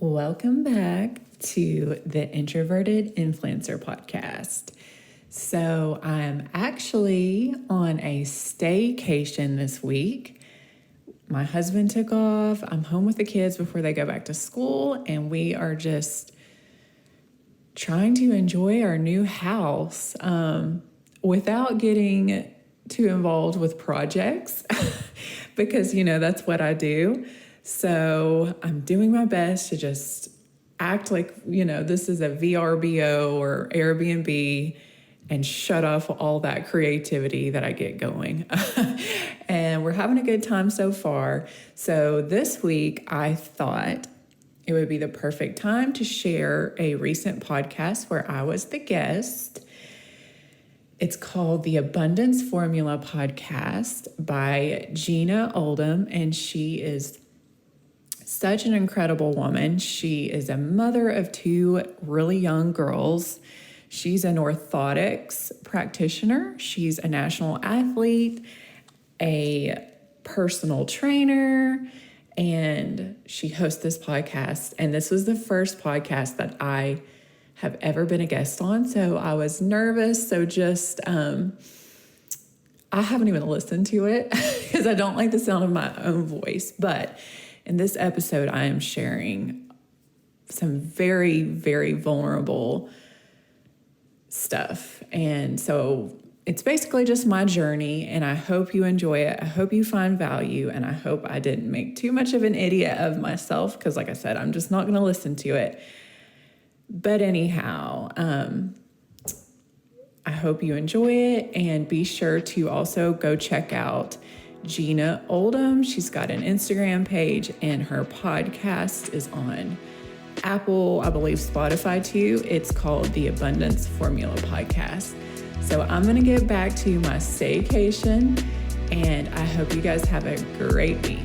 Welcome back to the Introverted Influencer Podcast. So I'm actually on a staycation this week. My husband took off. I'm home with the kids before they go back to school, and we are just trying to enjoy our new house without getting too involved with projects because, that's what I do. So I'm doing my best to just act like, this is a VRBO or Airbnb and shut off all that creativity that I get going. And we're having a good time so far. So this week I thought it would be the perfect time to share a recent podcast where I was the guest. It's called the Abundance Formula Podcast by Jeana Oldham, and she is such an incredible woman. She is a mother of two really young girls. She's an orthotics practitioner. She's a national athlete, a personal trainer, and she hosts this podcast. And this was the first podcast that I have ever been a guest on. So I was nervous. So just, I haven't even listened to it because I don't like the sound of my own voice. But in this episode, I am sharing some very, very vulnerable stuff. And so it's basically just my journey, and I hope you enjoy it. I hope you find value, and I hope I didn't make too much of an idiot of myself because, like I said, I'm just not going to listen to it. But anyhow, I hope you enjoy it, and be sure to also go check out Jeana Oldham. She's got an Instagram page, and her podcast is on Apple, I believe Spotify too. It's called the Abundance Formula Podcast. So I'm going to get back to my staycation, and I hope you guys have a great week.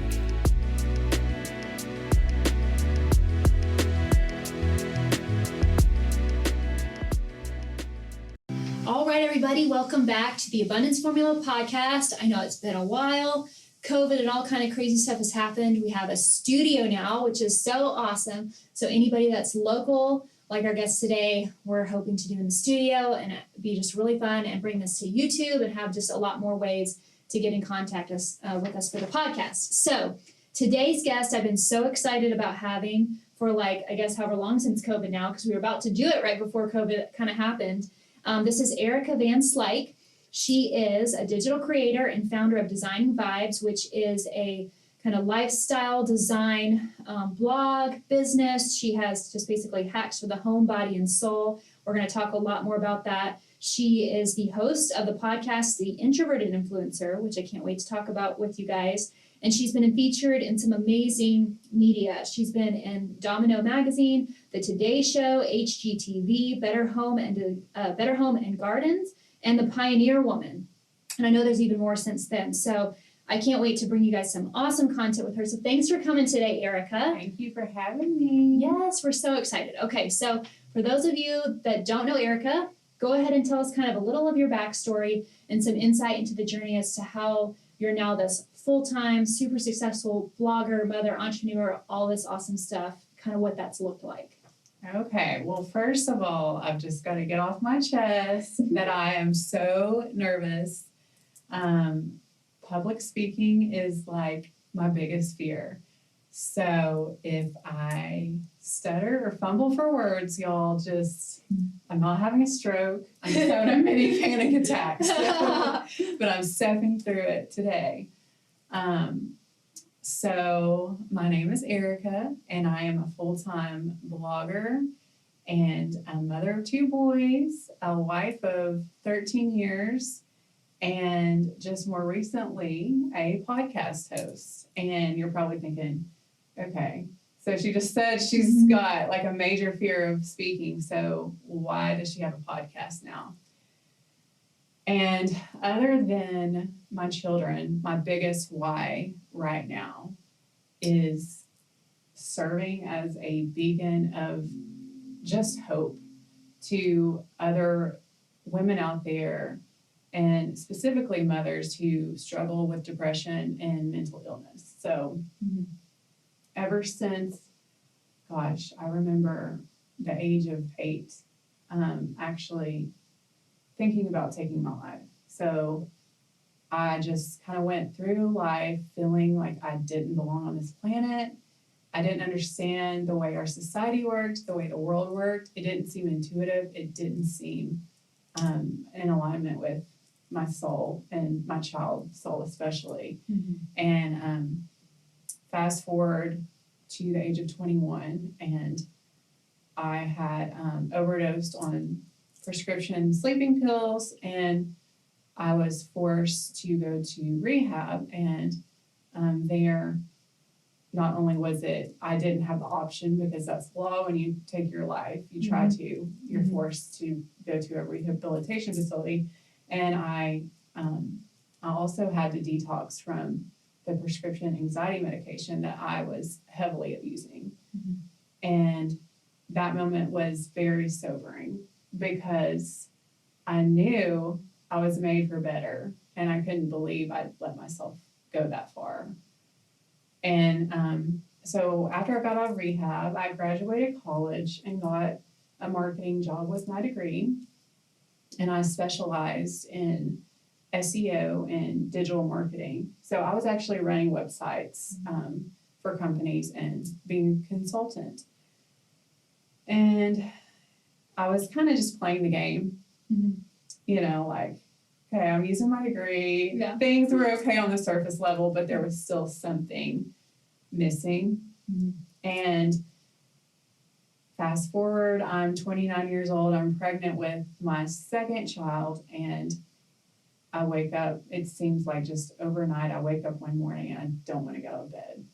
All right, everybody, welcome back to the Abundance Formula Podcast. I know it's been a while. COVID and all kind of crazy stuff has happened. We have a studio now, which is so awesome. So anybody that's local, like our guests today, we're hoping to do in the studio and be just really fun and bring this to YouTube and have just a lot more ways to get in contact with us for the podcast. So today's guest, I've been so excited about having for however long since COVID now, because we were about to do it right before COVID kind of happened. This is Erica Van Slyke. She is a digital creator and founder of Designing Vibes, which is a kind of lifestyle design blog business. She has just basically hacks for the home, body, and soul. We're going to talk a lot more about that. She is the host of the podcast, The Introverted Influencer, which I can't wait to talk about with you guys. And she's been featured in some amazing media. She's been in Domino Magazine, The Today Show, HGTV, Better Home and Gardens, and The Pioneer Woman. And I know there's even more since then. So I can't wait to bring you guys some awesome content with her. So thanks for coming today, Erica. Thank you for having me. Yes, we're so excited. Okay, so for those of you that don't know Erica, go ahead and tell us kind of a little of your backstory and some insight into the journey as to how you're now this full-time, super successful blogger, mother, entrepreneur, all this awesome stuff, kind of what that's looked like. Okay, well, first of all, I've just got to get off my chest that I am so nervous. Public speaking is like my biggest fear. So if I stutter or fumble for words, y'all I'm not having a stroke. I'm just having a mini panic attack. But I'm stepping through it today. So my name is Erica, and I am a full-time blogger and a mother of two boys, a wife of 13 years, and just more recently, a podcast host. And you're probably thinking, okay, so she just said she's got like a major fear of speaking. So why does she have a podcast now? And other than my children, my biggest why right now is serving as a beacon of just hope to other women out there, and specifically mothers who struggle with depression and mental illness. So ever since gosh, I remember the age of 8, actually thinking about taking my life. So I just kind of went through life feeling like I didn't belong on this planet. I didn't understand the way our society worked, the way the world worked. It didn't seem intuitive. It didn't seem in alignment with my soul and my child's soul especially. And fast forward to the age of 21, and I had overdosed on prescription sleeping pills, and I was forced to go to rehab. And there, not only was it, I didn't have the option because that's law when you take your life, you try to, you're forced to go to a rehabilitation facility. And I also had to detox from the prescription anxiety medication that I was heavily abusing. And that moment was very sobering because I knew I was made for better, and I couldn't believe I'd let myself go that far. And so after I got out of rehab, I graduated college and got a marketing job with my degree. And I specialized in SEO and digital marketing. So I was actually running websites for companies and being a consultant. And I was kind of just playing the game, you know, like, okay, I'm using my degree. Yeah. Things were okay on the surface level, but there was still something missing. And fast forward, I'm 29 years old. I'm pregnant with my second child, and I wake up, it seems like just overnight, I wake up one morning and I don't want to get out of bed.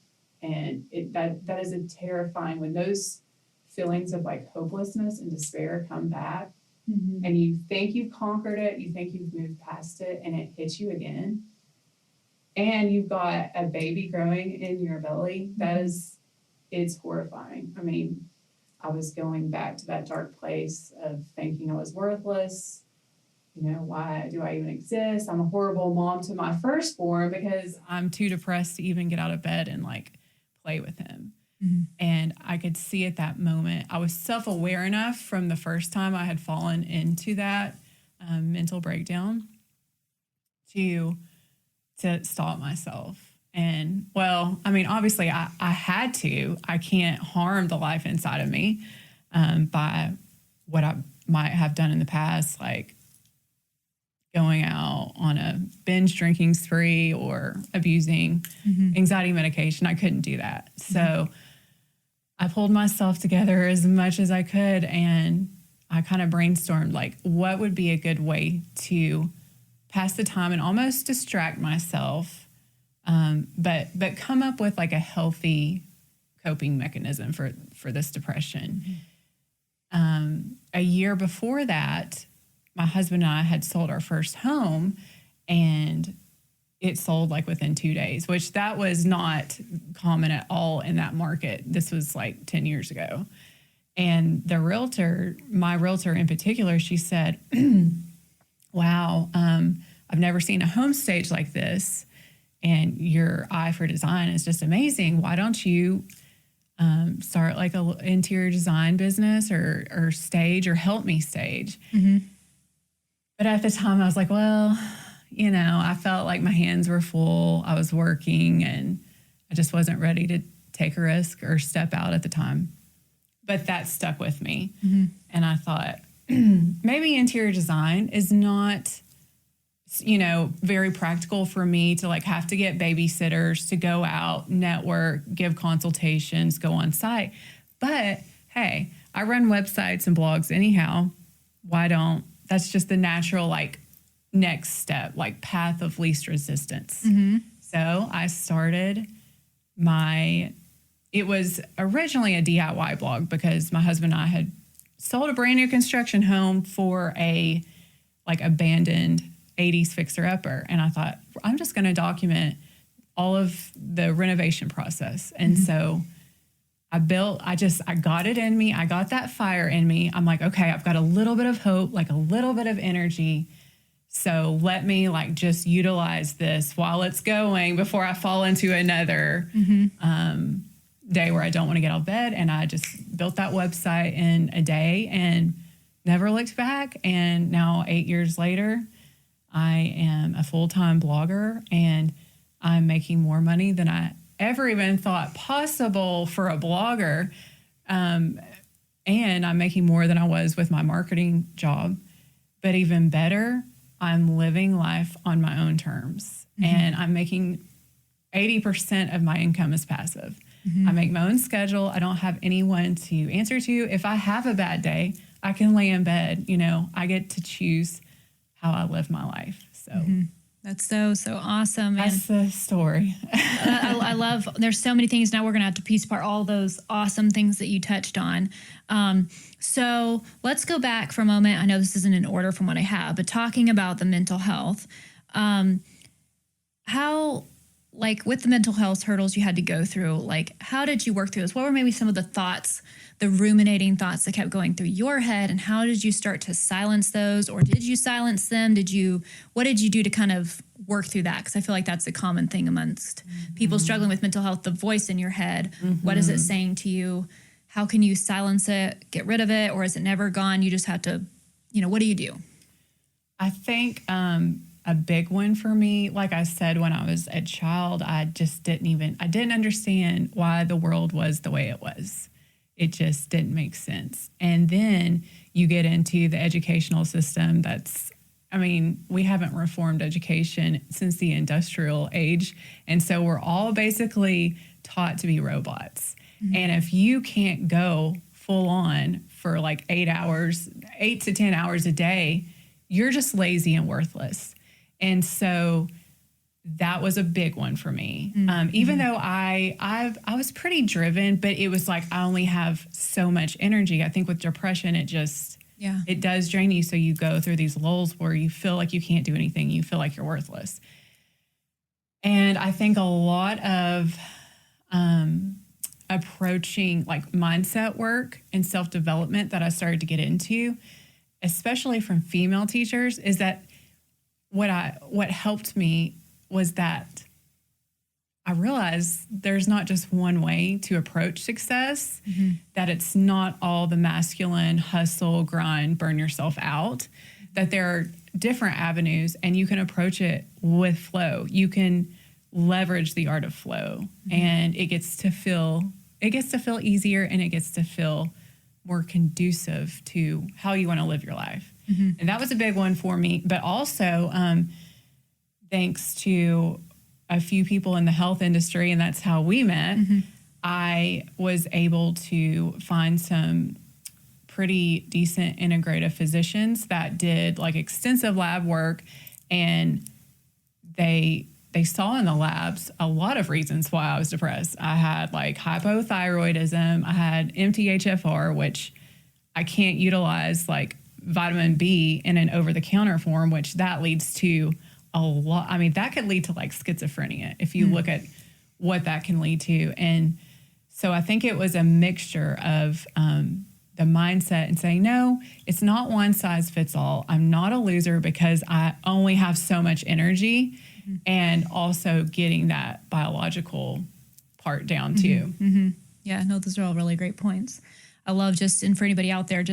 And that is a terrifying, when those feelings of like hopelessness and despair come back, and you think you've conquered it, you think you've moved past it, and it hits you again. And you've got a baby growing in your belly. It's horrifying. I mean, I was going back to that dark place of thinking I was worthless. You know, why do I even exist? I'm a horrible mom to my firstborn because I'm too depressed to even get out of bed and like play with him. And I could see at that moment, I was self-aware enough from the first time I had fallen into that mental breakdown to stop myself. And well, I mean, obviously I had to. I can't harm the life inside of me by what I might have done in the past, like going out on a binge drinking spree or abusing anxiety medication. I couldn't do that. So I pulled myself together as much as I could, and I kind of brainstormed like what would be a good way to pass the time and almost distract myself, but come up with like a healthy coping mechanism for this depression. A year before that, my husband and I had sold our first home, and it sold like within 2 days, which that was not common at all in that market. This was like 10 years ago. And the realtor, my realtor in particular, she said, wow, I've never seen a home stage like this, and your eye for design is just amazing. Why don't you start like an interior design business or stage or help me stage? But at the time I was like, well, you know, I felt like my hands were full. I was working and I just wasn't ready to take a risk or step out at the time. But that stuck with me. And I thought, maybe interior design is not, you know, very practical for me to like have to get babysitters, to go out, network, give consultations, go on site. But hey, I run websites and blogs anyhow. Why don't, that's just the natural like next step, like path of least resistance. So I started it was originally a DIY blog because my husband and I had sold a brand new construction home for a like abandoned 80s fixer-upper. And I thought, I'm just going to document all of the renovation process. And so I got it in me. I got that fire in me. I'm like, okay, I've got a little bit of hope, like a little bit of energy. So let me like just utilize this while it's going before I fall into another, day where I don't want to get out of bed. And I just built that website in a day and never looked back. And now 8 years later, I am a full-time blogger and I'm making more money than I ever even thought possible for a blogger. And I'm making more than I was with my marketing job. But even better, I'm living life on my own terms. And I'm making 80% of my income is passive. I make my own schedule. I don't have anyone to answer to. If I have a bad day, I can lay in bed. You know, I get to choose how I live my life. So That's so awesome. that's the story. I love, there's so many things. Now we're going to have to piece apart all those awesome things that you touched on. So let's go back for a moment. I know this isn't in order from what I have, but talking about the mental health, how, like with the mental health hurdles you had to go through, like how did you work through this? What were maybe some of the thoughts, the ruminating thoughts that kept going through your head, and how did you start to silence those, or did you silence them? What did you do to kind of work through that? Because I feel like that's a common thing amongst people struggling with mental health, the voice in your head. What is it saying to you? How can you silence it, get rid of it, or is it never gone? You just have to, what do you do? I think a big one for me, like I said, when I was a child, I didn't understand why the world was the way it was. It just didn't make sense. And then you get into the educational system we haven't reformed education since the industrial age. And so we're all basically taught to be robots. And if you can't go full on for like 8 to 10 hours a day, you're just lazy and worthless. And so that was a big one for me. Even though I was pretty driven, but it was like I only have so much energy. I think with depression, it does drain you. So you go through these lulls where you feel like you can't do anything. You feel like you're worthless. And I think a lot of approaching like mindset work and self-development that I started to get into, especially from female teachers, is that what helped me was that I realized there's not just one way to approach success, that it's not all the masculine hustle, grind, burn yourself out, that there are different avenues and you can approach it with flow. You can leverage the art of flow and it gets to feel easier and it gets to feel more conducive to how you want to live your life. And that was a big one for me, but also thanks to a few people in the health industry, and that's how we met, I was able to find some pretty decent integrative physicians that did like extensive lab work, and they saw in the labs a lot of reasons why I was depressed. I had like hypothyroidism, I had MTHFR, which I can't utilize like vitamin B in an over-the-counter form, which that leads to a lot. I mean, that could lead to like schizophrenia if you look at what that can lead to. And so I think it was a mixture of the mindset and saying, no, it's not one size fits all. I'm not a loser because I only have so much energy, and also getting that biological part down too. Yeah, no, those are all really great points. I love and for anybody out there,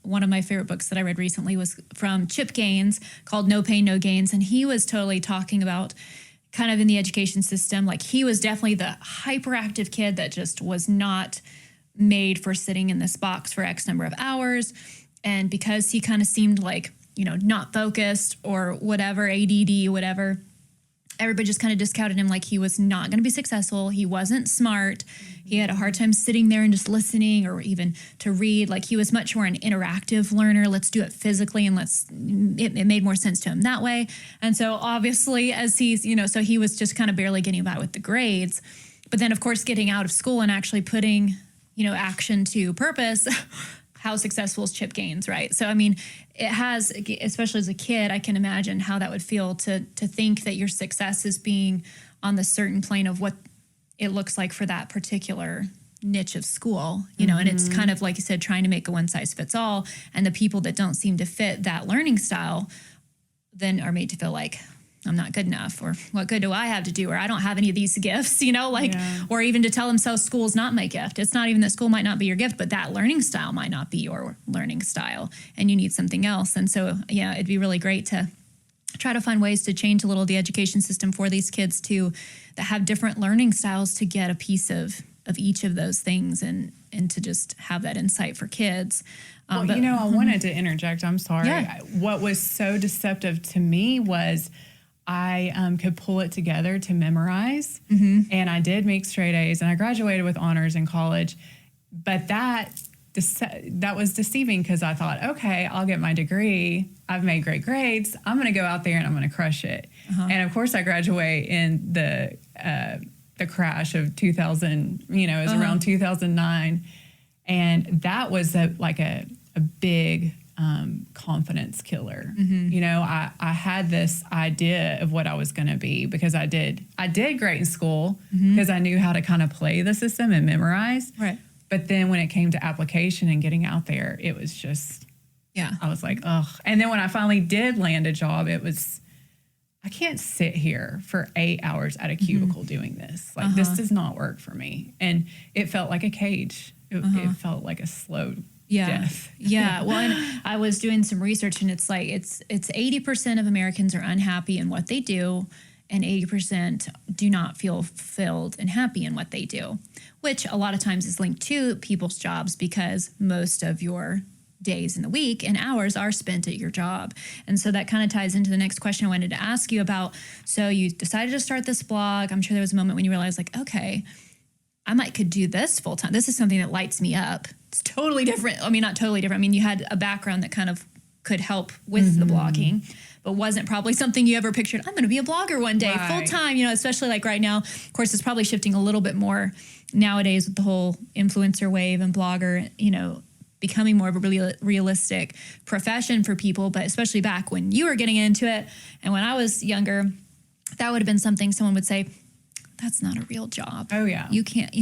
one of my favorite books that I read recently was from Chip Gaines called No Pain, No Gains. And he was totally talking about kind of in the education system, like he was definitely the hyperactive kid that just was not made for sitting in this box for X number of hours. And because he kind of seemed like, not focused or whatever, ADD, whatever, everybody just kind of discounted him like he was not going to be successful. He wasn't smart. He had a hard time sitting there and just listening or even to read. Like he was much more an interactive learner. Let's do it physically and it made more sense to him that way. And so obviously as he's, so he was just kind of barely getting by with the grades. But then of course getting out of school and actually putting, action to purpose, how successful is Chip Gaines, right? So, I mean, it has, especially as a kid, I can imagine how that would feel to think that your success is being on the certain plane of what it looks like for that particular niche of school, and it's kind of, like you said, trying to make a one size fits all. And the people that don't seem to fit that learning style then are made to feel like I'm not good enough, or what good do I have to do, or I don't have any of these gifts, or even to tell themselves school's not my gift. It's not even that school might not be your gift, but that learning style might not be your learning style, and you need something else. And so, yeah, it'd be really great to try to find ways to change a little the education system for these kids too, that have different learning styles, to get a piece of each of those things, and to just have that insight for kids. I wanted to interject. I'm sorry. Yeah. What was so deceptive to me was I could pull it together to memorize, and I did make straight A's, and I graduated with honors in college. But that was deceiving, because I thought, okay, I'll get my degree. I've made great grades. I'm going to go out there and I'm going to crush it. And of course, I graduate in the crash of 2000. It was around 2009, and that was a big confidence killer. I had this idea of what I was going to be, because I did great in school, because I knew how to kind of play the system and memorize. Right. But then when it came to application and getting out there, it was just, I was like, ugh. And then when I finally did land a job, it was, I can't sit here for 8 hours at a cubicle doing this. This does not work for me. And it felt like a cage. It felt like a slow death. Yeah. Well, and I was doing some research, and it's 80% of Americans are unhappy in what they do, and 80% do not feel fulfilled and happy in what they do, which a lot of times is linked to people's jobs, because most of your days in the week and hours are spent at your job. And so that kind of ties into the next question I wanted to ask you about. So you decided to start this blog. I'm sure there was a moment when you realized, okay, could do this full time. This is something that lights me up. It's totally different. I mean, not totally different. I mean, you had a background that kind of could help with the blogging, but wasn't probably something you ever pictured. I'm going to be a blogger one day, full time, especially like right now. Of course, it's probably shifting a little bit more nowadays with the whole influencer wave and blogger, becoming more of a really realistic profession for people. But especially back when you were getting into it, and when I was younger, that would have been something someone would say, that's not a real job. Oh, yeah. You can't,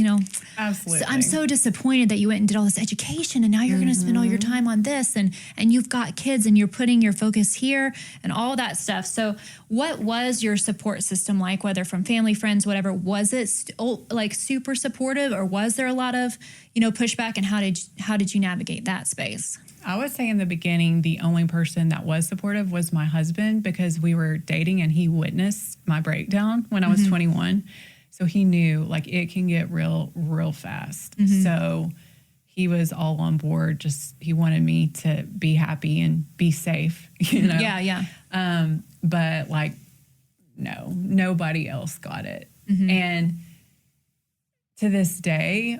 Absolutely. So I'm so disappointed that you went and did all this education, and now you're going to spend all your time on this, and you've got kids, and you're putting your focus here and all that stuff. So what was your support system like, whether from family, friends, whatever? Was it super supportive, or was there a lot of, pushback, and how did you navigate that space? I would say in the beginning, the only person that was supportive was my husband, because we were dating and he witnessed my breakdown when I was 21. So he knew it can get real, real fast. So he was all on board. Just, he wanted me to be happy and be safe, Yeah. But no, nobody else got it. And to this day,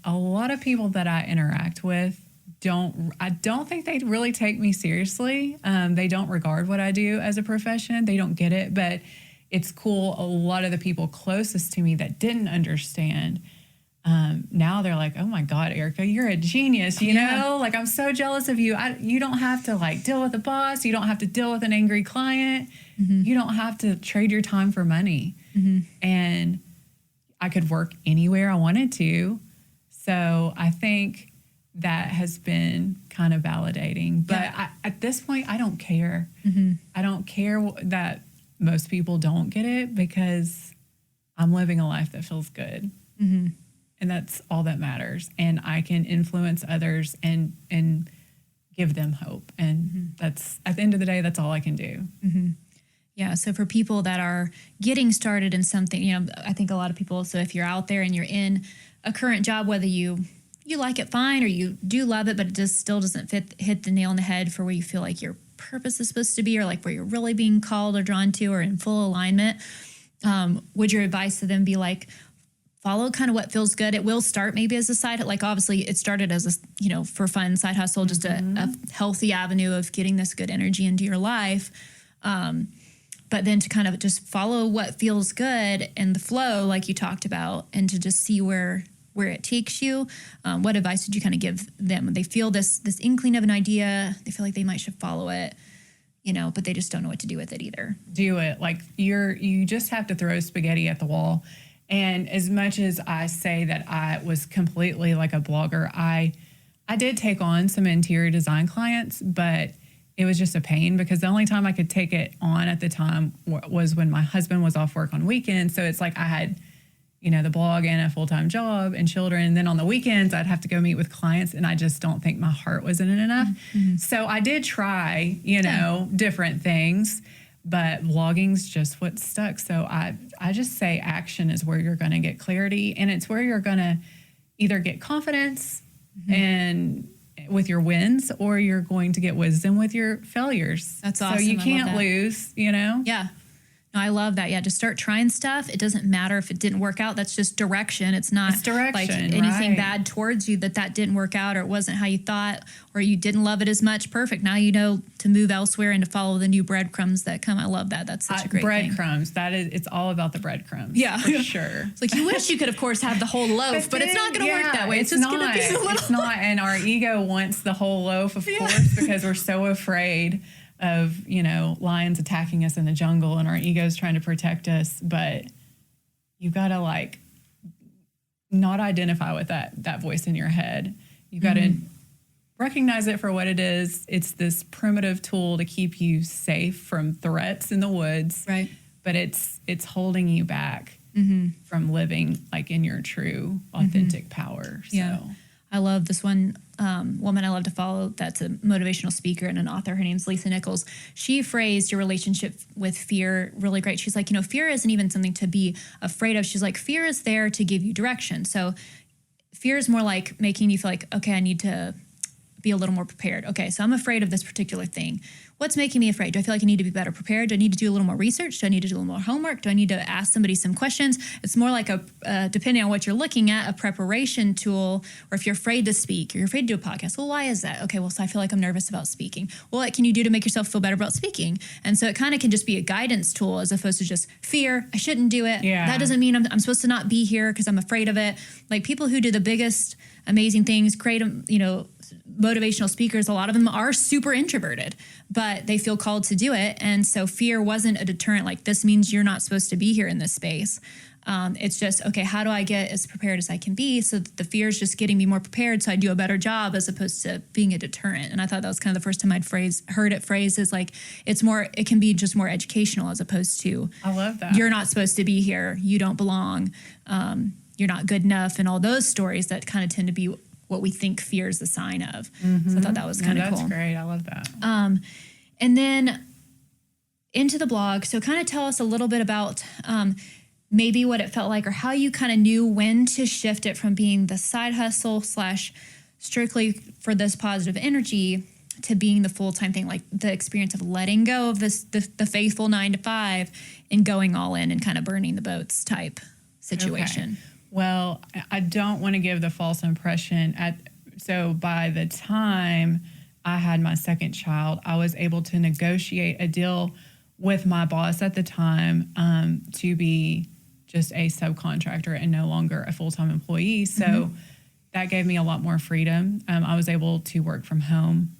a lot of people that I interact with, I don't think they really take me seriously. They don't regard what I do as a profession. They don't get it, but it's cool. A lot of the people closest to me that didn't understand, now they're like, oh my God, Erica, you're a genius. Know, I'm so jealous of you. You don't have to deal with a boss. You don't have to deal with an angry client. You don't have to trade your time for money. And I could work anywhere I wanted to. So I think that has been kind of validating. But at this point, I don't care. I don't care that most people don't get it, because I'm living a life that feels good. And that's all that matters. And I can influence others and give them hope. And that's, at the end of the day, that's all I can do. Yeah. So for people that are getting started in something, I think a lot of people, so if you're out there and you're in a current job, whether you like it fine or you do love it, but it just still doesn't hit the nail on the head for where you feel like your purpose is supposed to be, or where you're really being called or drawn to, or in full alignment, would your advice to them be follow kind of what feels good? It will start maybe as a side, obviously it started as a, for fun side hustle, just a healthy avenue of getting this good energy into your life. But then to kind of just follow what feels good and the flow, like you talked about, and to just see where it takes you. What advice would you kind of give them when they feel this inkling of an idea, they feel like they might should follow it, but they just don't know what to do with it either? Do it. You just have to throw spaghetti at the wall. And as much as I say that I was completely like a blogger, I did take on some interior design clients, but it was just a pain because the only time I could take it on at the time was when my husband was off work on weekends. So it's like I had, the blog and a full-time job and children. And then on the weekends, I'd have to go meet with clients, and I just don't think my heart was in it enough. Mm-hmm. So I did try, different things, but blogging's just what stuck. So I just say action is where you're going to get clarity, and it's where you're going to either get confidence and with your wins, or you're going to get wisdom with your failures. That's awesome. So you can't lose, Yeah. No, I love that. Yeah, just start trying stuff. It doesn't matter if it didn't work out. That's just direction. It's not like anything bad towards you that didn't work out, or it wasn't how you thought, or you didn't love it as much. Perfect. Now you know to move elsewhere and to follow the new breadcrumbs that come. I love that. That's such a great breadcrumbs. It's all about the breadcrumbs. Yeah, for sure. It's like you wish you could, of course, have the whole loaf, but it's not going to work that way. It's just going to be a little. It's not, and our ego wants the whole loaf, of course, because we're so afraid of, lions attacking us in the jungle, and our ego's trying to protect us. But you've got to not identify with that voice in your head. You've got to recognize it for what it is. It's this primitive tool to keep you safe from threats in the woods. Right. But it's holding you back from living in your true, authentic power. So. Yeah. I love this one woman I love to follow that's a motivational speaker and an author. Her name's Lisa Nichols. She phrased your relationship with fear really great. She's like, fear isn't even something to be afraid of. She's like, fear is there to give you direction. So fear is more like making you feel like, okay, I need to be a little more prepared. Okay, so I'm afraid of this particular thing. What's making me afraid? Do I feel like I need to be better prepared? Do I need to do a little more research? Do I need to do a little more homework? Do I need to ask somebody some questions? It's more like depending on what you're looking at, a preparation tool. Or if you're afraid to speak, or you're afraid to do a podcast, well, why is that? Okay, well, so I feel like I'm nervous about speaking. Well, what can you do to make yourself feel better about speaking? And so it kind of can just be a guidance tool as opposed to just fear. I shouldn't do it. Yeah. That doesn't mean I'm supposed to not be here because I'm afraid of it. Like people who do the biggest amazing things, great, motivational speakers, a lot of them are super introverted, but they feel called to do it. And so fear wasn't a deterrent, like this means you're not supposed to be here in this space. It's just, okay, how do I get as prepared as I can be so that the fear is just getting me more prepared so I do a better job as opposed to being a deterrent. And I thought that was kind of the first time I'd heard it phrased as like, it can be just more educational as opposed to, I love that. You're not supposed to be here. You don't belong. You're not good enough. And all those stories that kind of tend to be what we think fear is the sign of. So I thought that was kind of cool. That's great. I love that. And then into the blog. So kind of tell us a little bit about maybe what it felt like or how you kind of knew when to shift it from being the side hustle / strictly for this positive energy to being the full-time thing, like the experience of letting go of the faithful 9 to 5 and going all in and kind of burning the boats type situation. Okay. Well, I don't want to give the false impression. So by the time I had my second child, I was able to negotiate a deal with my boss at the time to be just a subcontractor and no longer a full-time employee. So that gave me a lot more freedom. I was able to work from home,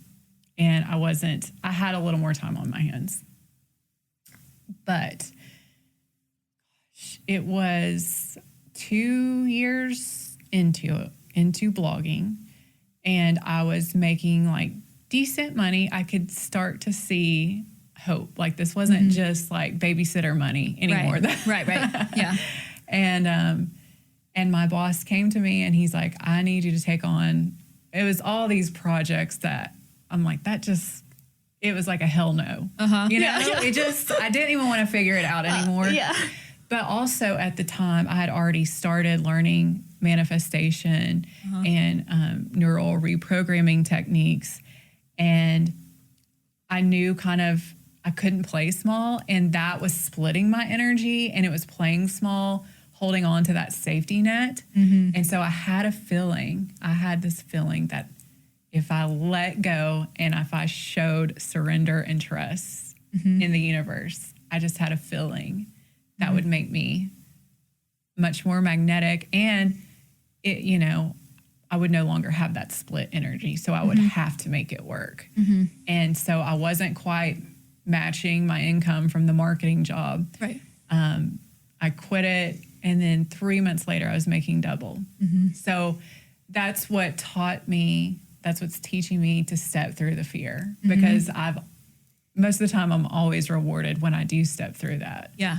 and I had a little more time on my hands. But it was 2 years into blogging, and I was making decent money. I could start to see hope. This wasn't just babysitter money anymore. Right. Yeah. And my boss came to me and he's like, I need you to take on, it was all these projects that I'm like, it was like a hell no. I didn't even want to figure it out anymore. But also at the time, I had already started learning manifestation and neural reprogramming techniques. And I knew I couldn't play small, and that was splitting my energy, and it was playing small, holding on to that safety net. And so I had this feeling that if I let go and if I showed surrender and trust in the universe, I just had a feeling that would make me much more magnetic, and I would no longer have that split energy. So I would have to make it work. And so I wasn't quite matching my income from the marketing job. Right. I quit it, and then 3 months later I was making double. So that's what taught me that's what's teaching me to step through the fear, because most of the time I'm always rewarded when I do step through that. Yeah.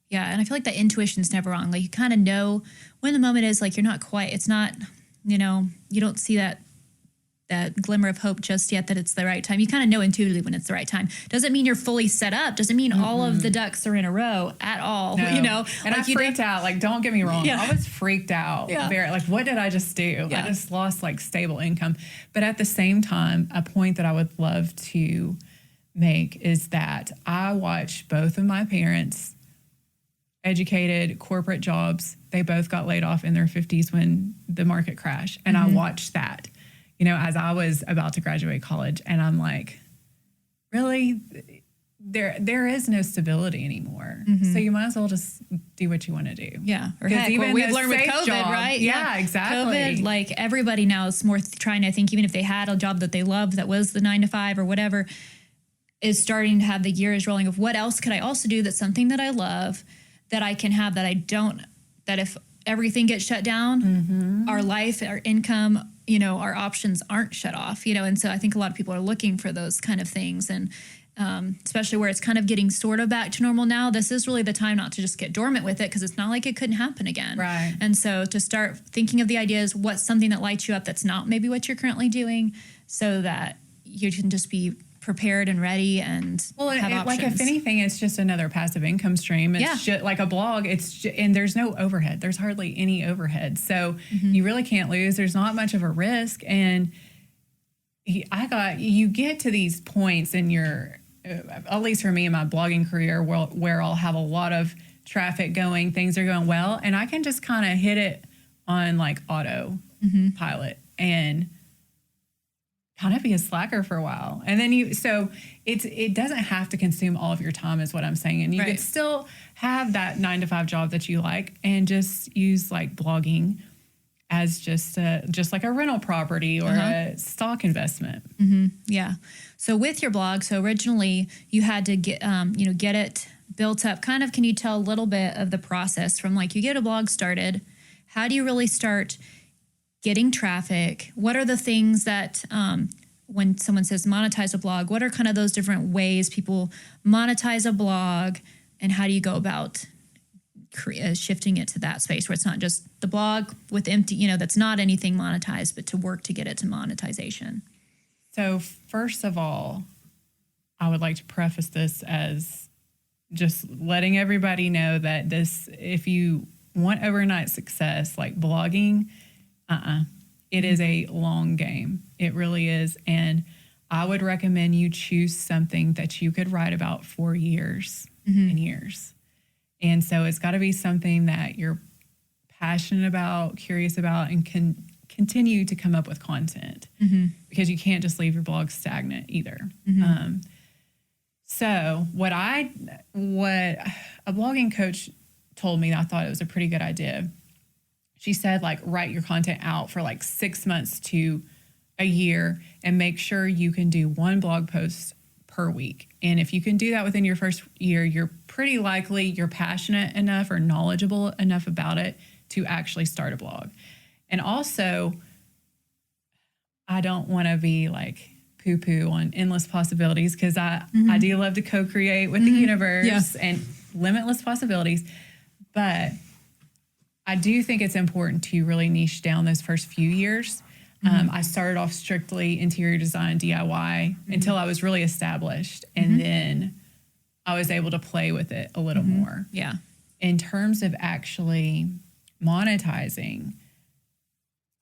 Yeah. And I feel like that intuition's never wrong. Like you kind of know when the moment is, like, you're not quite, it's not, you don't see that glimmer of hope just yet that it's the right time. You kind of know intuitively when it's the right time. Doesn't mean you're fully set up. Doesn't mean all of the ducks are in a row at all, No. And like I you freaked out. Like, don't get me wrong. Yeah. I was freaked out. Yeah. Very, like, what did I just do? Yeah. I just lost like stable income. But at the same time, a point that I would love to make is that I watched both of my parents, educated, corporate jobs. They both got laid off in their 50s when the market crashed. And I watched that, as I was about to graduate college. And I'm like, really? There is no stability anymore. So you might as well just do what you want to do. Yeah. Or heck, even we've the learned with safe COVID, job- right? Yeah, exactly. COVID, like everybody now is more trying to think, even if they had a job that they loved that was the 9 to 5 or whatever, is starting to have the gears rolling of what else could I also do that's something that I love, that I can have, that I don't, that if everything gets shut down, our life, our income, our options aren't shut off, and so I think a lot of people are looking for those kind of things. And especially where it's kind of getting sort of back to normal now, this is really the time not to just get dormant with it, because it's not like it couldn't happen again. Right. And so to start thinking of the ideas, what's something that lights you up that's not maybe what you're currently doing, so that you can just be prepared and ready and have options. Like, if anything, it's just another passive income stream. It's just like a blog. And there's no overhead. There's hardly any overhead. So you really can't lose. There's not much of a risk. And you get to these points in your, at least for me in my blogging career, where I'll have a lot of traffic going, things are going well, and I can just kind of hit it on like auto pilot and kind of be a slacker for a while. And then it doesn't have to consume all of your time, is what I'm saying. And you could still have that 9 to 5 job that you like, and just use like blogging as just like a rental property or a stock investment. Yeah. So with your blog, so originally you had to get it built up. Kind of, can you tell a little bit of the process from like you get a blog started? How do you really start getting traffic? What are the things that when someone says monetize a blog, what are kind of those different ways people monetize a blog, and how do you go about shifting it to that space where it's not just the blog with empty, that's not anything monetized, but to work to get it to monetization? So first of all, I would like to preface this as just letting everybody know that if you want overnight success, like blogging, it is a long game. It really is. And I would recommend you choose something that you could write about for years and years. And so it's got to be something that you're passionate about, curious about, and can continue to come up with content, because you can't just leave your blog stagnant either. So what a blogging coach told me, I thought it was a pretty good idea. She said, like, write your content out for like 6 months to a year, and make sure you can do 1 blog post per week. And if you can do that within your first year, you're pretty likely you're passionate enough or knowledgeable enough about it to actually start a blog. And also, I don't want to be like poo-poo on endless possibilities, because I do love to co-create with the universe and limitless possibilities. But I do think it's important to really niche down those first few years. I started off strictly interior design, DIY, until I was really established. And then I was able to play with it a little more. Yeah. In terms of actually monetizing,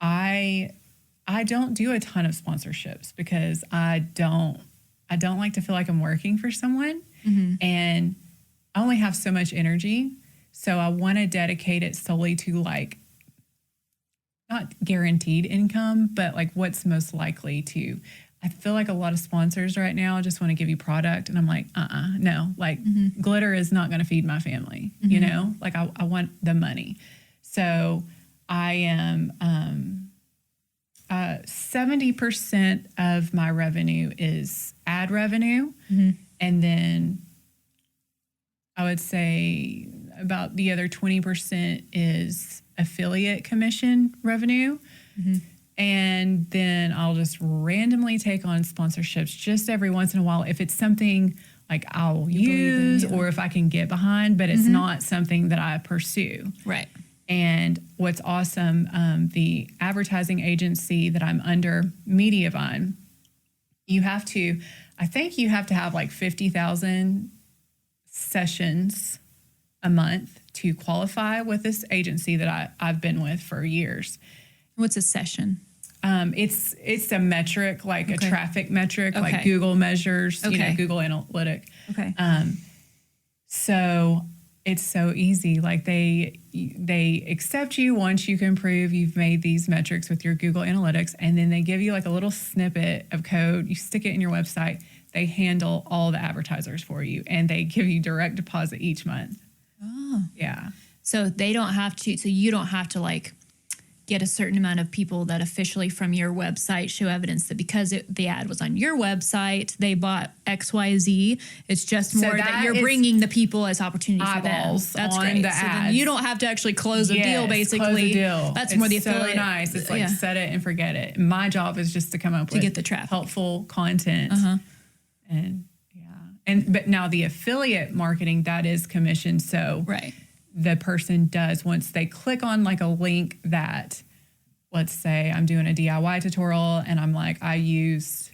I don't do a ton of sponsorships, because I don't like to feel like I'm working for someone, and I only have so much energy. So I want to dedicate it solely to like, not guaranteed income, but like what's most likely to. I feel like a lot of sponsors right now just want to give you product, and I'm like, no, like glitter is not going to feed my family, like I want the money. So I am, 70% of my revenue is ad revenue. And then I would say about the other 20% is affiliate commission revenue. And then I'll just randomly take on sponsorships just every once in a while if it's something like I'll use or if I can get behind, but it's not something that I pursue. Right. And what's awesome, the advertising agency that I'm under, Mediavine, I think you have to have like 50,000 sessions a month to qualify with this agency that I've been with for years. What's a session? It's a metric, like a traffic metric, Okay. like Google measures, Okay. Google Analytic. Okay. So it's so easy. Like they accept you once you can prove you've made these metrics with your Google Analytics, and then they give you like a little snippet of code. You stick it in your website. They handle all the advertisers for you, and they give you direct deposit each month. Oh. Yeah. So they don't have to, so you don't have to like get a certain amount of people that officially from your website show evidence that because the ad was on your website, they bought XYZ. It's just more that you're bringing the people as opportunity for them. Eyeballs That's on great. the So then ads. you don't have to actually close a deal, basically. Close a deal. That's it's more the so affiliate. nice. It's like set it and forget it. My job is just to come up with get the traffic. helpful content. And but now the affiliate marketing, that is commissioned. So Right. the person does, once they click on like a link that, let's say I'm doing a DIY tutorial and I'm like, I use,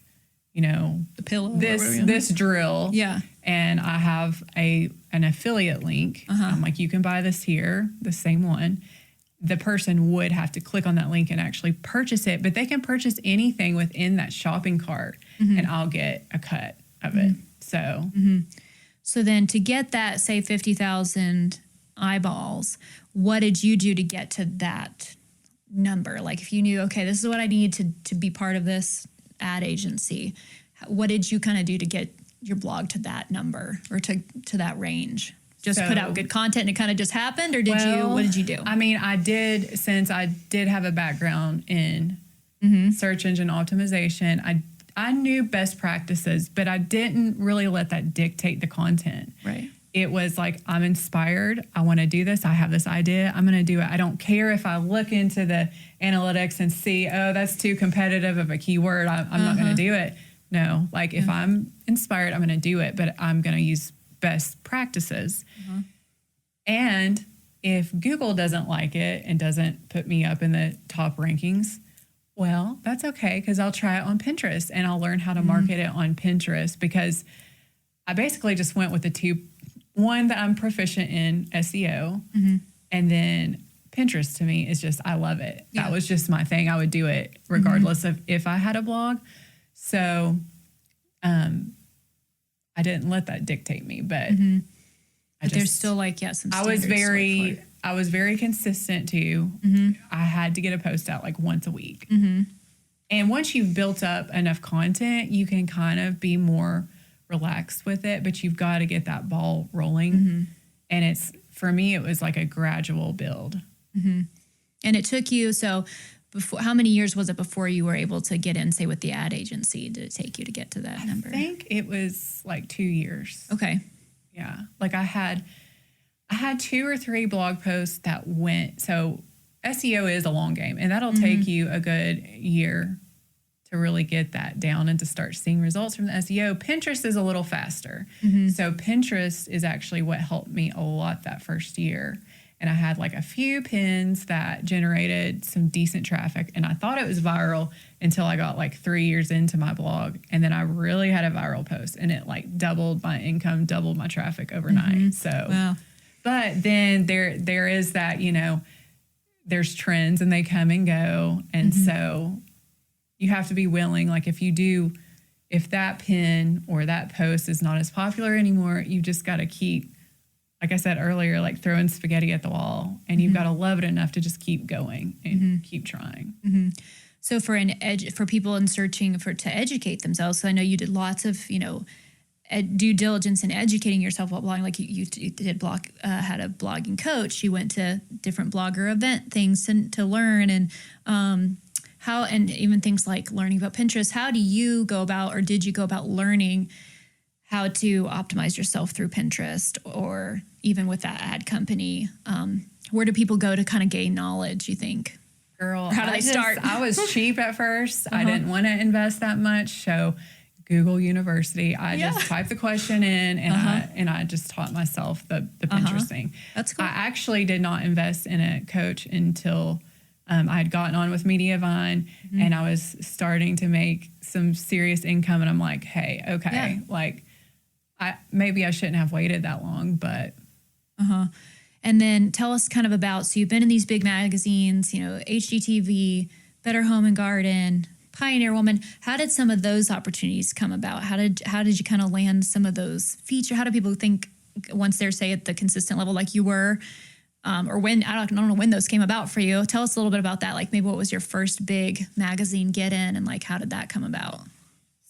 The pillow. this drill. Yeah. And I have an affiliate link. I'm like, you can buy this here, the same one. The person would have to click on that link and actually purchase it, but they can purchase anything within that shopping cart and I'll get a cut of it. So So then to get that, say, 50,000 eyeballs, what did you do to get to that number? Like if you knew, okay, this is what I need to be part of this ad agency, what did you kind of do to get your blog to that number or to that range? Just put out good content and it kind of just happened, or what did you do? I mean, since I did have a background in search engine optimization, I knew best practices, but I didn't really let that dictate the content. Right. It was like, I'm inspired. I want to do this. I have this idea. I'm going to do it. I don't care if I look into the analytics and see, oh, that's too competitive of a keyword. I'm not going to do it. No, like if I'm inspired, I'm going to do it, but I'm going to use best practices. And if Google doesn't like it and doesn't put me up in the top rankings, well, that's okay, because I'll try it on Pinterest and I'll learn how to market it on Pinterest, because I basically just went with one that I'm proficient in, SEO, and then Pinterest to me is just, I love it. Yeah. That was just my thing. I would do it regardless of if I had a blog. So I didn't let that dictate me, but there's still like, some I was standards I was very consistent too. I had to get a post out like once a week. And once you've built up enough content, you can kind of be more relaxed with it, but you've got to get that ball rolling. And for me, it was like a gradual build. And it took you, how many years was it before you were able to get in, say, with the ad agency? Did it take you to get to that number? I think it was like 2 years. Okay. Yeah. Like I had 2 or 3 blog posts that went. So SEO is a long game, and that'll take you a good year to really get that down and to start seeing results from the SEO. Pinterest is a little faster. So Pinterest is actually what helped me a lot that first year. And I had like a few pins that generated some decent traffic, and I thought it was viral until I got like 3 years into my blog. And then I really had a viral post, and it like doubled my income, doubled my traffic overnight. So, Wow. But then there is that, there's trends and they come and go. And so you have to be willing, like if that pin or that post is not as popular anymore, you just got to keep, like I said earlier, like throwing spaghetti at the wall, and you've got to love it enough to just keep going and keep trying. So for people in searching to educate themselves, so I know you did lots of, due diligence in educating yourself while blogging. Like you did had a blogging coach. You went to different blogger event things to learn, and and even things like learning about Pinterest. How do you go about, or did you go about learning how to optimize yourself through Pinterest, or even with that ad company? Where do people go to kind of gain knowledge, you think? Girl, How do they start? I was cheap at first. I didn't want to invest that much. So Google University, I just typed the question in and I just taught myself the Pinterest thing. That's cool. I actually did not invest in a coach until I had gotten on with Mediavine and I was starting to make some serious income. And I'm like, hey, okay, like maybe I shouldn't have waited that long, but. And then tell us kind of about, so you've been in these big magazines, you know, HGTV, Better Home and Garden, Pioneer Woman. How did some of those opportunities come about? How did you kind of land some of those features? How do people think once they're, say, at the consistent level like you were, or when, I don't know when those came about for you. Tell us a little bit about that. Like maybe what was your first big magazine get in and like how did that come about?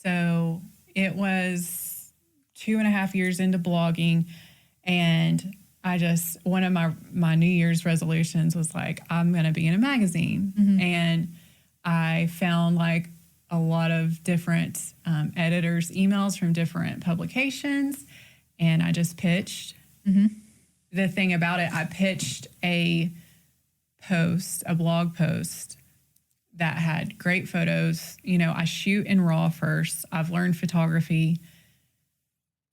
So it was 2.5 years into blogging, and one of my New Year's resolutions was like, I'm going to be in a magazine. And I found like a lot of different editors' emails from different publications, and I just pitched. The thing about it, I pitched a blog post that had great photos. You know, I shoot in RAW first. I've learned photography.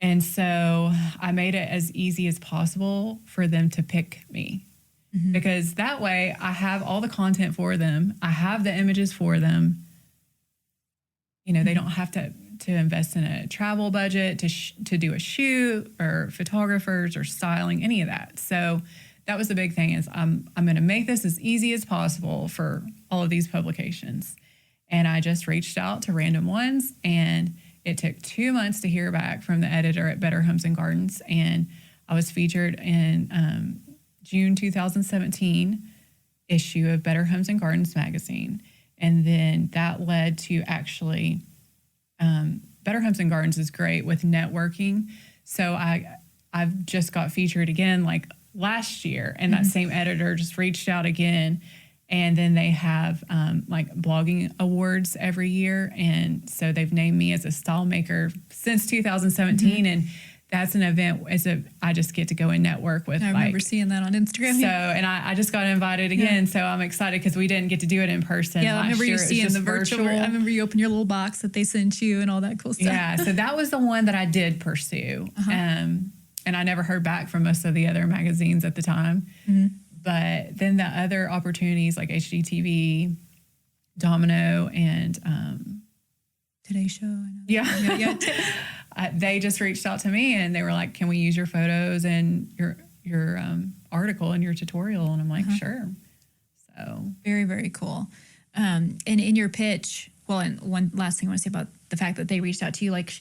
And so I made it as easy as possible for them to pick me because that way I have all the content for them. I have the images for them. You know, they don't have to invest in a travel budget to do a shoot or photographers or styling, any of that. So that was the big thing is I'm going to make this as easy as possible for all of these publications. And I just reached out to random ones, and it took 2 months to hear back from the editor at Better Homes and Gardens, and I was featured in June 2017 issue of Better Homes and Gardens magazine. And then that led to actually, Better Homes and Gardens is great with networking. So I've just got featured again like last year, and that same editor just reached out again. And then they have like blogging awards every year. And so they've named me as a style maker since 2017. And that's an event, I just get to go and network with. I remember seeing that on Instagram. So, and I just got invited again. So I'm excited because we didn't get to do it in person. Yeah, I remember you seeing the virtual. I remember you open your little box that they sent you and all that cool stuff. Yeah, so that was the one that I did pursue. And I never heard back from most of the other magazines at the time. But then the other opportunities like HGTV, Domino, and Today Show. Yeah. They just reached out to me and they were like, "Can we use your photos and your article and your tutorial?" And I'm like, "Sure." So very, very cool. And in your pitch, well, and one last thing I want to say about the fact that they reached out to you, like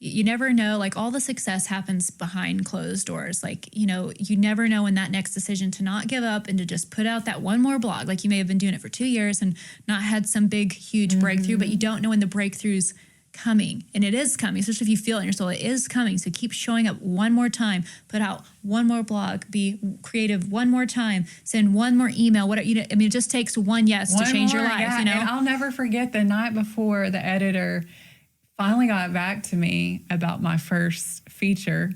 you never know, like all the success happens behind closed doors. Like, you know, you never know when that next decision to not give up and to just put out that one more blog. Like you may have been doing it for 2 years and not had some big, huge breakthrough, but you don't know when the breakthrough's coming. And it is coming, especially if you feel it in your soul, it is coming. So keep showing up one more time, put out one more blog, be creative one more time, send one more email. What you know, I mean, it just takes one yes to change your life, you know? And I'll never forget the night before the editor finally got back to me about my first feature.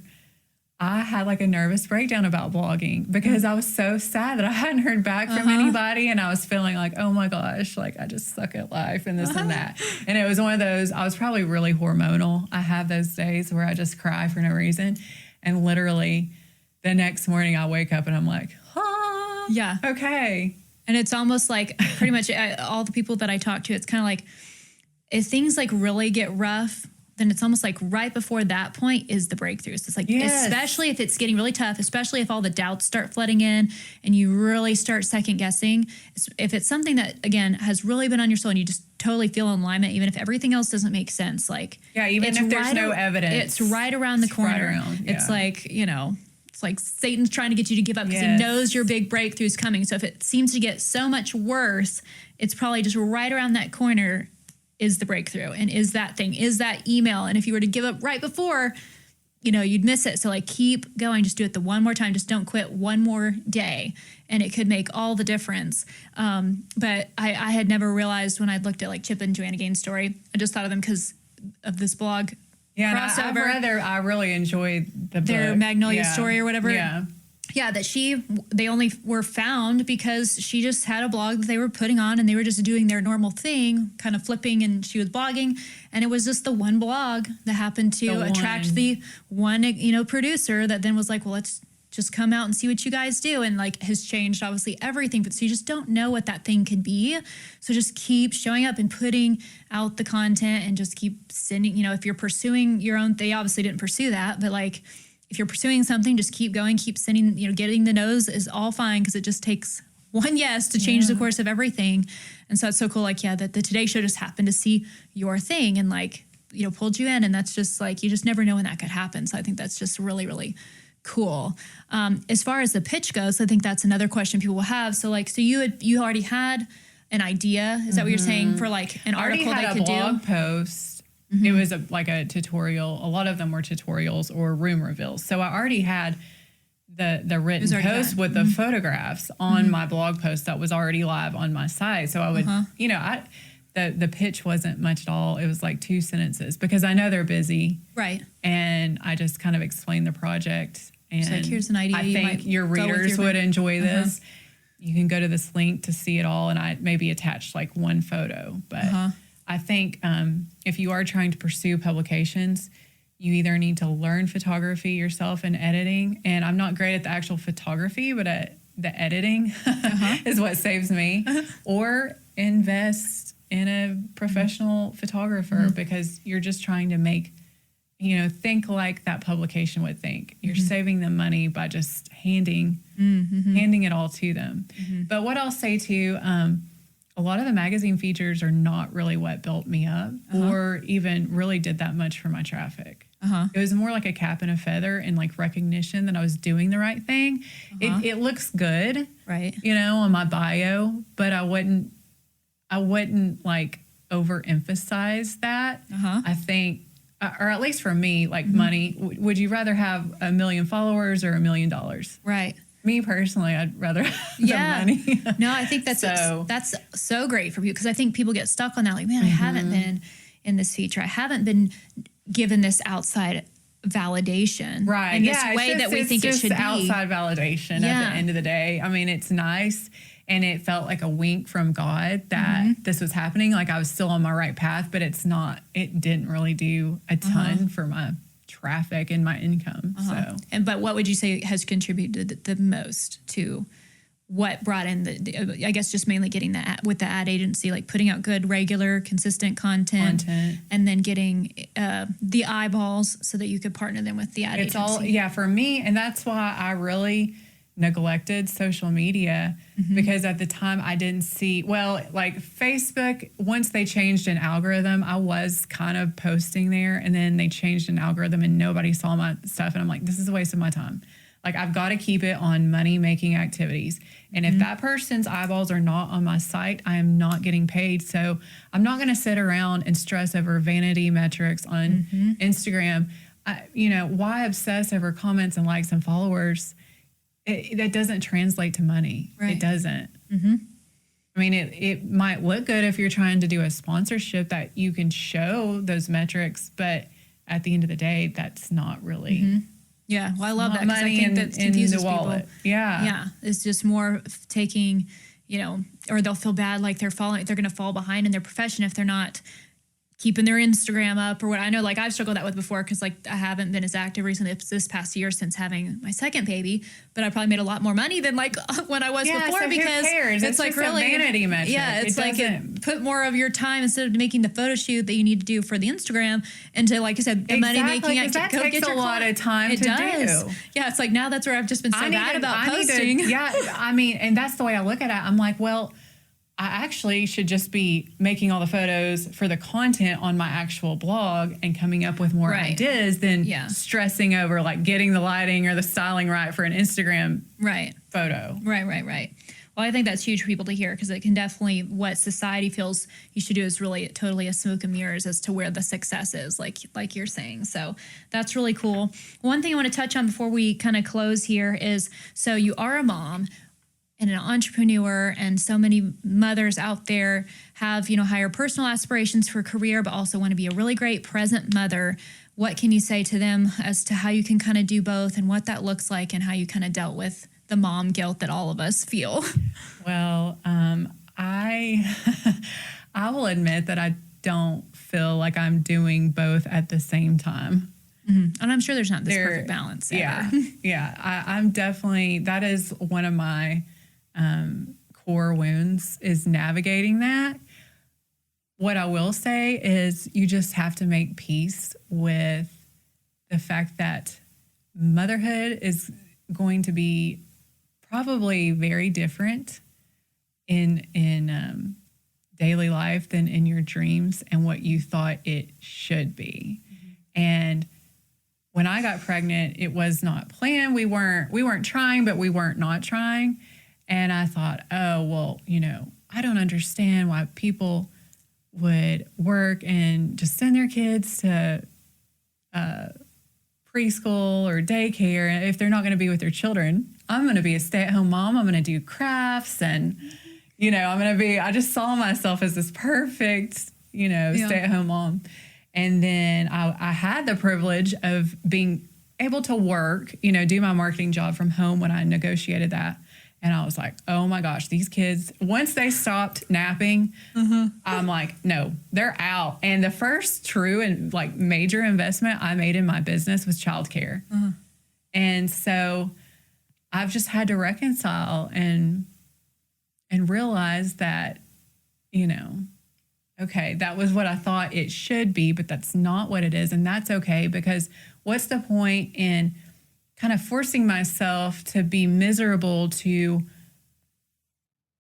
I had like a nervous breakdown about blogging because I was so sad that I hadn't heard back from anybody, and I was feeling like, oh my gosh, like I just suck at life and this and that. And it was one of those, I was probably really hormonal. I have those days where I just cry for no reason. And literally the next morning I wake up and I'm like, yeah, okay. And it's almost like pretty much all the people that I talk to, it's kind of like, if things like really get rough, then it's almost like right before that point is the breakthroughs. It's like, especially if it's getting really tough, especially if all the doubts start flooding in and you really start second guessing. If it's something that, again, has really been on your soul and you just totally feel in alignment, even if everything else doesn't make sense, like, even if there's no evidence, it's right around the corner. Right around, It's like, you know, it's like Satan's trying to get you to give up because he knows your big breakthrough's coming. So if it seems to get so much worse, it's probably just right around that corner is the breakthrough, and is that thing, is that email. And if you were to give up right before, you know, you'd miss it. So like keep going, just do it the one more time. Just don't quit one more day, and it could make all the difference. But I had never realized when I'd looked at like Chip and Joanna Gaines' story, I just thought of them because of this blog crossover. I really enjoyed their Magnolia story or whatever. Yeah. Yeah, that they only were found because she just had a blog that they were putting on, and they were just doing their normal thing, kind of flipping, and she was blogging, and it was just the one blog that happened to attract the one, producer that then was like, well, let's just come out and see what you guys do, and like has changed obviously everything. But so you just don't know what that thing could be. So just keep showing up and putting out the content, and just keep sending, if you're pursuing your own, they obviously didn't pursue that, but like, if you're pursuing something, just keep going, keep sending, getting the no's is all fine, because it just takes one yes to change the course of everything. And so it's so cool, like, that the Today Show just happened to see your thing and like, pulled you in. And that's just like, you just never know when that could happen. So I think that's just really, really cool. As far as the pitch goes, I think that's another question people will have. So like, so you already had an idea. Is that what you're saying for like an article that could do? I already had a blog post. It was like a tutorial. A lot of them were tutorials or room reveals. So I already had the written post with the photographs on my blog post that was already live on my site. So I would, the pitch wasn't much at all. It was like 2 sentences, because I know they're busy. Right. And I just kind of explained the project. And it's like, here's an idea. I think your readers would enjoy this. You can go to this link to see it all. And I maybe attached like one photo, but I think if you are trying to pursue publications, you either need to learn photography yourself and editing. And I'm not great at the actual photography, but at the editing is what saves me. Or invest in a professional photographer, because you're just trying to make, think like that publication would think. You're saving them money by just handing it all to them. But what I'll say too, a lot of the magazine features are not really what built me up or even really did that much for my traffic. It was more like a cap and a feather, and like recognition that I was doing the right thing. It looks good, right? On my bio, but I wouldn't like overemphasize that. I think, or at least for me, like money, would you rather have 1 million followers or $1 million? Right. Me personally, I'd rather have the money. No, I think that's so great for you, because I think people get stuck on that. Like, man, I haven't been in this feature. I haven't been given this outside validation, right? In this way that we think it should be. Outside validation at the end of the day. I mean, it's nice, and it felt like a wink from God that this was happening. Like I was still on my right path, but it's not. It didn't really do a ton for my traffic and my income. But what would you say has contributed the most to what brought in I guess just mainly getting that with the ad agency, like putting out good, regular, consistent content. And then getting the eyeballs so that you could partner them with the ad agency. For me, and that's why I really neglected social media, because at the time I didn't see, like Facebook, once they changed an algorithm, I was kind of posting there, and then they changed an algorithm and nobody saw my stuff. And I'm like, this is a waste of my time. Like, I've got to keep it on money-making activities. And if that person's eyeballs are not on my site, I am not getting paid. So I'm not going to sit around and stress over vanity metrics on Instagram. Why obsess over comments and likes and followers? That doesn't translate to money. Right. It doesn't. I mean, it might look good if you're trying to do a sponsorship that you can show those metrics, but at the end of the day, that's not really... Yeah, well, I love that, because I think that confuses people. Yeah, it's just more taking, or they'll feel bad, like they're going to fall behind in their profession if they're not keeping their Instagram up or what. I know, like, I've struggled that with before, because like I haven't been as active recently this past year since having my second baby, but I probably made a lot more money than like when I was before, so because who cares? It's like just really a vanity metric. Yeah, it's like put more of your time, instead of making the photo shoot that you need to do for the Instagram, into, like you said, the money making activity. That takes a lot of time to do. Yeah, it's like now that's where I've just been so bad about posting. I mean, and that's the way I look at it. I'm like, well, I actually should just be making all the photos for the content on my actual blog and coming up with more ideas than stressing over like getting the lighting or the styling right for an Instagram photo. Right. Well, I think that's huge for people to hear, because it can definitely, what society feels you should do is really totally a smoke and mirrors as to where the success is, like you're saying. So that's really cool. One thing I want to touch on before we kind of close here is, so you are a mom. and an entrepreneur, and so many mothers out there have, higher personal aspirations for career, but also want to be a really great present mother. What can you say to them as to how you can kind of do both and what that looks like and how you kind of dealt with the mom guilt that all of us feel? Well, I I will admit that I don't feel like I'm doing both at the same time. Mm-hmm. And I'm sure there's not this perfect balance. Yeah. Ever. Yeah. I'm definitely, that is one of my core wounds, is navigating that. What I will say is you just have to make peace with the fact that motherhood is going to be probably very different in daily life than in your dreams and what you thought it should be. Mm-hmm. And when I got pregnant, it was not planned. We weren't trying, but we weren't not trying. And I thought, oh, well, I don't understand why people would work and just send their kids to preschool or daycare if they're not going to be with their children. I'm going to be a stay-at-home mom. I'm going to do crafts and, I just saw myself as this perfect, stay-at-home mom. And then I had the privilege of being able to work, do my marketing job from home when I negotiated that. And I was like, oh my gosh, these kids, once they stopped napping, I'm like, no, they're out. And the first true and major investment I made in my business was childcare. And so I've just had to reconcile and realize that, okay, that was what I thought it should be, but that's not what it is. And that's okay, because what's the point in kind of forcing myself to be miserable to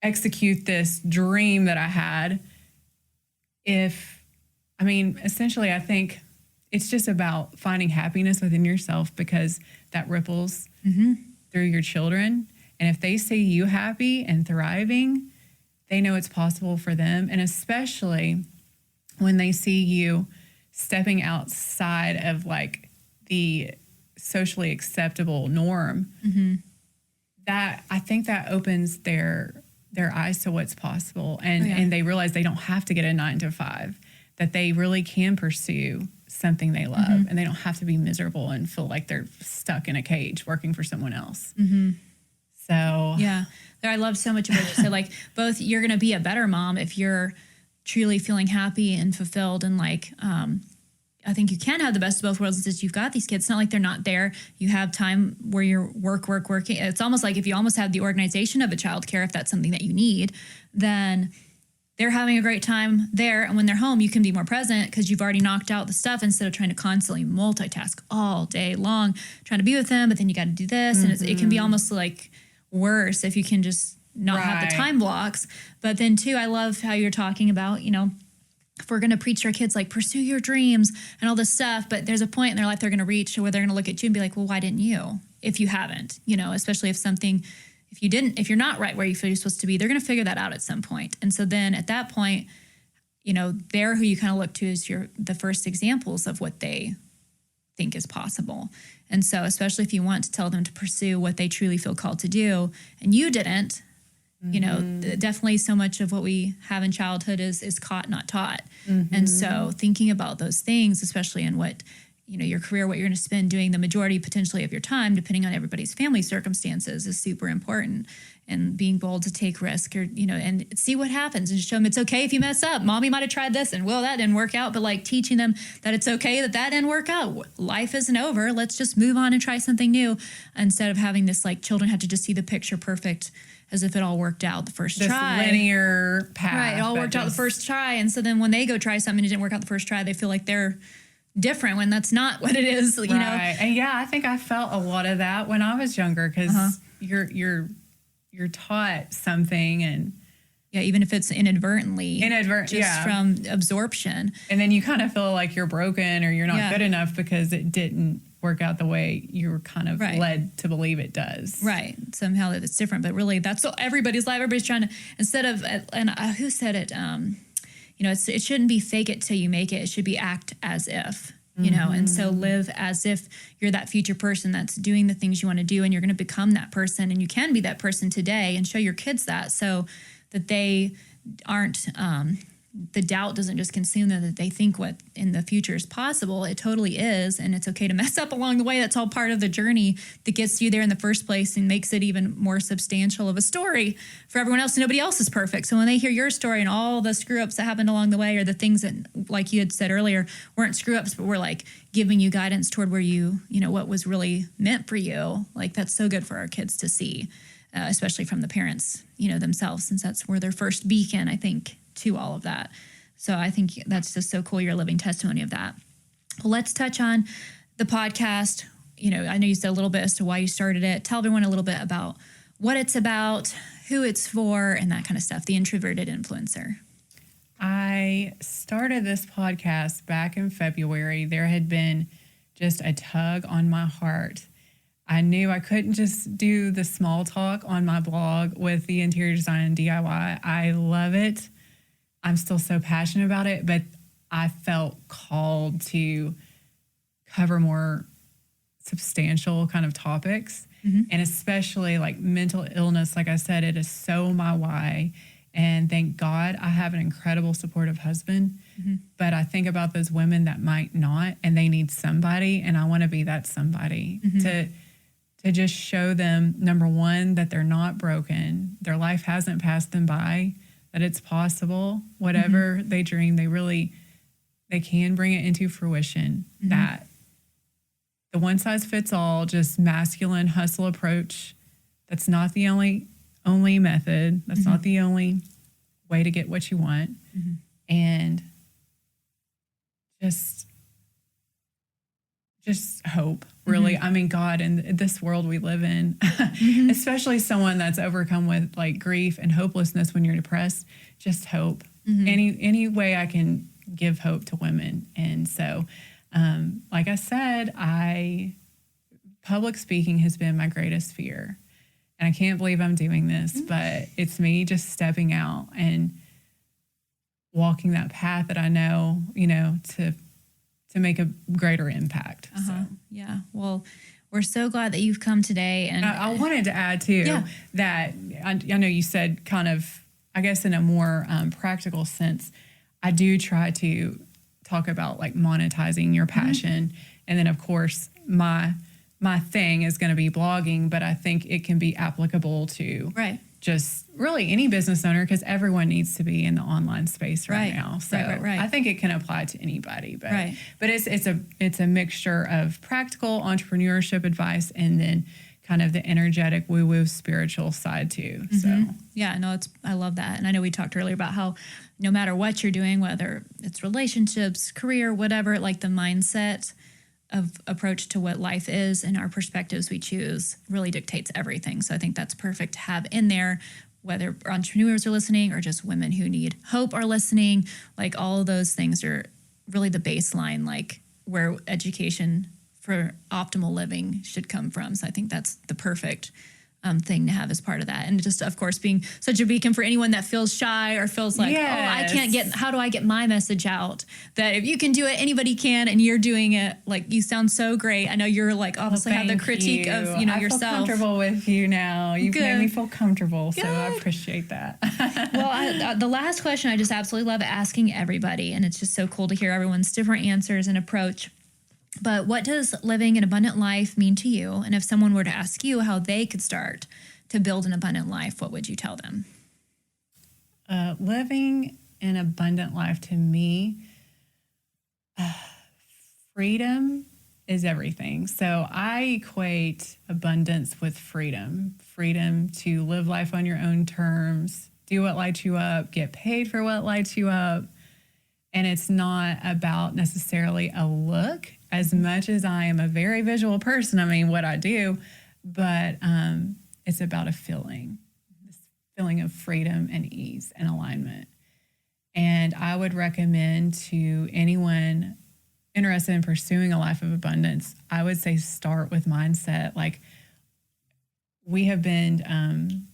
execute this dream that I had essentially I think it's just about finding happiness within yourself, because that ripples through your children. And if they see you happy and thriving, they know it's possible for them. And especially when they see you stepping outside of the socially acceptable norm, that I think that opens their eyes to what's possible. And they realize they don't have to get a 9-to-5, that they really can pursue something they love, and they don't have to be miserable and feel like they're stuck in a cage working for someone else. So yeah, I love so much of what you said. Both, you're going to be a better mom if you're truly feeling happy and fulfilled, and I think you can have the best of both worlds. Is you've got these kids. It's not like they're not there. You have time where you're working. It's almost like if you almost have the organization of a childcare, if that's something that you need, then they're having a great time there. And when they're home, you can be more present because you've already knocked out the stuff instead of trying to constantly multitask all day long, trying to be with them, but then you got to do this. And it can be almost worse if you can just not have the time blocks. But then too, I love how you're talking about, if we're going to preach to our kids, pursue your dreams and all this stuff, but there's a point in their life they're going to reach where they're going to look at you and be like, well, why didn't you? If you haven't, especially if you're not right where you feel you're supposed to be, they're going to figure that out at some point. And so then at that point, they're who you kind of look to as the first examples of what they think is possible. And so, especially if you want to tell them to pursue what they truly feel called to do, and you didn't, definitely so much of what we have in childhood is caught, not taught. And so thinking about those things, especially in what, your career, what you're going to spend doing the majority potentially of your time, depending on everybody's family circumstances, is super important. And being bold to take risk, or, and see what happens, and just show them it's okay if you mess up. Mommy might have tried this and that didn't work out, but teaching them that it's okay that didn't work out. Life isn't over. Let's just move on and try something new, instead of having this children have to just see the picture perfect as if it all worked out the first try. This linear path. Right, it all worked out the first try. And so then when they go try something and it didn't work out the first try, they feel like they're different when that's not what it is, you know? And yeah, I think I felt a lot of that when I was younger, because you're taught something, and yeah, even if it's inadvertently just from absorption. And then you kind of feel like you're broken or you're not good enough because it didn't work out the way you were kind of led to believe it does. Right. Somehow that it's different, but really that's everybody's life. Everybody's trying to, instead of, and who said it? It shouldn't be fake it till you make it. It should be act as if. you know, and so live as if you're that future person that's doing the things you want to do, and you're going to become that person, and you can be that person today, and show your kids that, so that they aren't, the doubt doesn't just consume them, that they think what in the future is possible. It totally is. And it's okay to mess up along the way. That's all part of the journey that gets you there in the first place and makes it even more substantial of a story for everyone else. Nobody else is perfect. So when they hear your story and all the screw ups that happened along the way, or the things that, like you had said earlier, weren't screw ups, but were like giving you guidance toward where you know, what was really meant for you. Like, that's so good for our kids to see, especially from the parents, you know, themselves, since that's where their first beacon, I think, to all of that. So I think that's just so cool. You're a living testimony of that. Well, let's touch on the podcast. You know, I know you said a little bit as to why you started it. Tell everyone a little bit about what it's about, who it's for, and that kind of stuff. The Introverted Influencer. I started this podcast back in February. There had been just a tug on my heart. I knew I couldn't just do the small talk on my blog with the interior design and DIY. I love it. I'm still so passionate about it, but I felt called to cover more substantial kind of topics, and especially like mental illness. Like I said, it is so my why. And thank God I have an incredible supportive husband, but I think about those women that might not, and they need somebody, and I want to be that somebody to just show them, number one, that they're not broken. Their life hasn't passed them by, that it's possible. Whatever they dream, they can bring it into fruition. That the one size fits all, just masculine hustle approach, that's not the only method. That's not the only way to get what you want. And just hope, really. I mean, God, in this world we live in, especially someone that's overcome with like grief and hopelessness when you're depressed, just hope. Any way I can give hope to women. And so, like I said, public speaking has been my greatest fear. And I can't believe I'm doing this, but it's me just stepping out and walking that path that I know, you know, to make a greater impact. So. Yeah. Well, we're so glad that you've come today. And I wanted to add too that I know you said kind of, I guess in a more practical sense, I do try to talk about like monetizing your passion. And then of course my thing is going to be blogging, but I think it can be applicable to just really any business owner, because everyone needs to be in the online space right now. So I think it can apply to anybody, but it's a mixture of practical entrepreneurship advice and then kind of the energetic woo-woo spiritual side too. So yeah, no, I love that. And I know we talked earlier about how no matter what you're doing, whether it's relationships, career, whatever, like the mindset of approach to what life is and our perspectives we choose really dictates everything. So I think that's perfect to have in there, whether entrepreneurs are listening or just women who need hope are listening. Like, all of those things are really the baseline, like where education for optimal living should come from. So I think that's the perfect thing to have as part of that. And just, of course, being such a beacon for anyone that feels shy or feels like, how do I get my message out? That if you can do it, anybody can, and you're doing it. Like, you sound so great. I know you're like obviously have the critique of, you know, yourself. I feel comfortable with you now. You've made me feel comfortable. So I appreciate that. Well, the last question I just absolutely love asking everybody, and it's just so cool to hear everyone's different answers and approach. But what does living an abundant life mean to you? And if someone were to ask you how they could start to build an abundant life, what would you tell them? Living an abundant life to me, freedom is everything. So I equate abundance with freedom. Freedom to live life on your own terms, do what lights you up, get paid for what lights you up. And it's not about necessarily a look as much as I am a very visual person. I mean, what I do, but it's about a feeling, this feeling of freedom and ease and alignment. And I would recommend to anyone interested in pursuing a life of abundance, I would say start with mindset. Like, we have been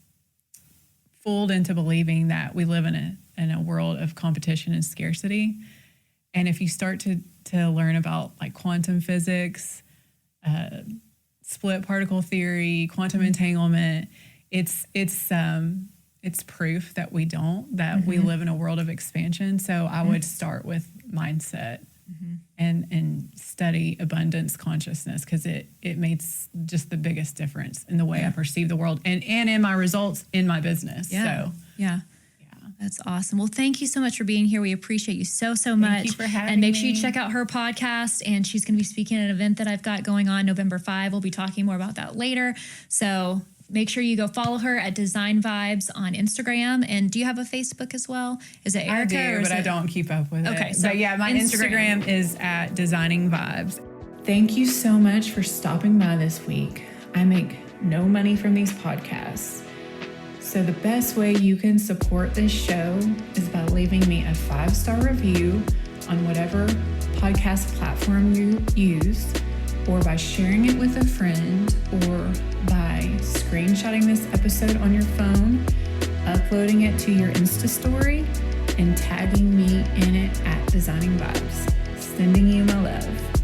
fooled into believing that we live in a world of competition and scarcity. And if you start to learn about like quantum physics, split particle theory, quantum entanglement, it's proof that we live in a world of expansion. So I would start with mindset and study abundance consciousness, because it makes just the biggest difference in the way I perceive the world and in my results in my business. Yeah. So Yeah. That's awesome. Well, thank you so much for being here. We appreciate you so much. Thank you for having And make sure me. you check out her podcast. And she's going to be speaking at an event that I've got going on November 5. We'll be talking more about that later. So make sure you go follow her at Design Vibes on Instagram. And do you have a Facebook as well? Is it Erica? I do, but I don't keep up with it. Okay, so But yeah, my Instagram is at Designing Vibes. Thank you so much for stopping by this week. I make no money from these podcasts. So the best way you can support this show is by leaving me a 5-star review on whatever podcast platform you use, or by sharing it with a friend, or by screenshotting this episode on your phone, uploading it to your Insta story, and tagging me in it at Designing Vibes. Sending you my love.